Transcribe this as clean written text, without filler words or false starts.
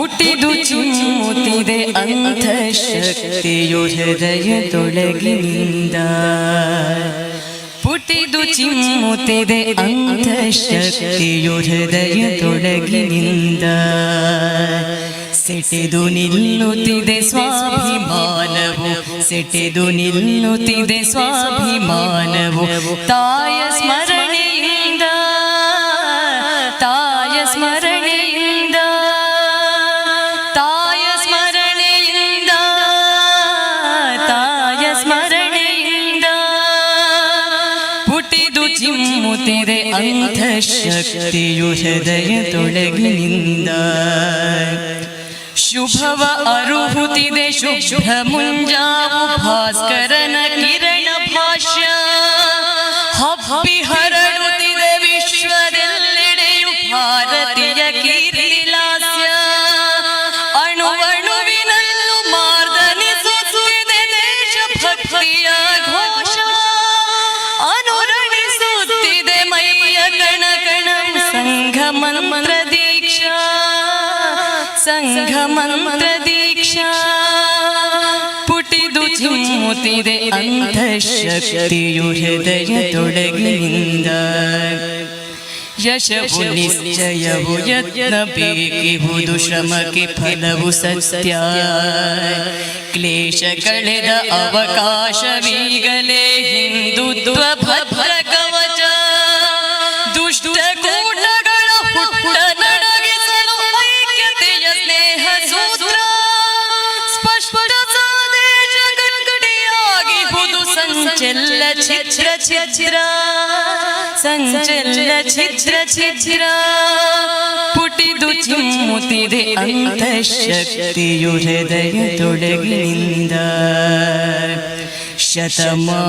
ಪುಟಿದು ಚಿಮ್ಮುತ್ತಿದೆ ಅಂತಃಶಕ್ತಿಯು ಹೃದಯದೊಳಗಿನಿಂದ ಪುಟಿದು ಚಿಮ್ಮುತ್ತಿದೆ ಅಂತಃಶಕ್ತಿಯು ಹೃದಯದೊಳಗಿನಿಂದ ಸೆಟೆದು ನಿಲ್ಲುತ್ತಿದೆ ಸ್ವಾಭಿಮಾನವು ಸೆಟೆದು ನಿಲ್ಲುತ್ತಿದೆ ಸ್ವಾಭಿಮಾನವು ತಾಯ ಸ್ಮರಣೆಯಿಂದ ತಾಯ ಸ್ಮರಣೆಯಿಂದ ತಾಯ ಸ್ಮರಣೆಯಿಂದ ತಾಯ ಸ್ಮರಣೆಯಿಂದ ಪುಟಿದು ಚಿಮ್ಮುತ್ತಿದೆ ಅಂತಃಶಕ್ತಿಯು ಹೃದಯದೊಳಗಿನಿಂದ ಶುಭವ ಅರುಹುತ್ತಿದೆ ಶುಭ್ರ ಮುಂಜಾವು ಭಾಸ್ಕರನ ಕಿರಣ ಭಾಷ್ಯ ಹಬ್ಬಿ ಹರಡುತ್ತಿದೆ ವಿಶ್ವದೆಲ್ಲೆಡೆಯು ಭಾರತೀಯ ಕೀರ್ತಿಲಾಸ್ಯ ಅಣುವಣುವಿನಲ್ಲೂ ಮಾರ್ದನಿಸುತ್ತಿದೆ ದೇಶಭಕ್ತಿಯ ಘೋಷ ಅನುರಣಿಸುತ್ತಿದೆ ಮೈಯ ಕಣ ಕಣ ಸಂಘ ಮಂತ್ರ ದೀಕ್ಷಾ ಸಂಘ ಮಂತ್ರ ದೀಕ್ಷಾ ಪುಟಿದು ಚಿಮ್ಮುತ್ತಿದೆ ಅಂತಃಶಕ್ತಿಯು ಹೃದಯದೊಳಗಿನಿಂದ ಯಶವು ನಿಶ್ಚಯವು ಯತ್ನ ಬೇಕಿಹುದು ಶ್ರಮಕ್ಕೆ ಫಲವು ಸತ್ಯ ಕ್ಲೇಶ ಕಳೆದ ಅವಕಾಶವೀಗಲೇ ಹಿಂದುತ್ವ ಭದ್ರ ಕವಚ ದುಷ್ಟ ಕೂಟಗಳ ಹುಟ್ಟ ನಡಗಿಸಲು ಐಕ್ಯತೆಯ ಸ್ನೇಹ ಸೂತ್ರ ಸ್ಪಷ್ಟ ಸಂದೇಶ ಗಟ್ಟಿಯಾಗಿಹುದು ಸಂಚಲ ಚಿತ್ರ ಚಿತ್ರ ಸಂಚಲ ಚಿತ್ರ ಚಿತ್ರ ಪುಟಿದು ಚಿಮ್ಮುತ್ತಿದೆ ಅಂತಃಶಕ್ತಿಯು ಹೃದಯದೊಳಗಿನಿಂದ ಶತಮಾ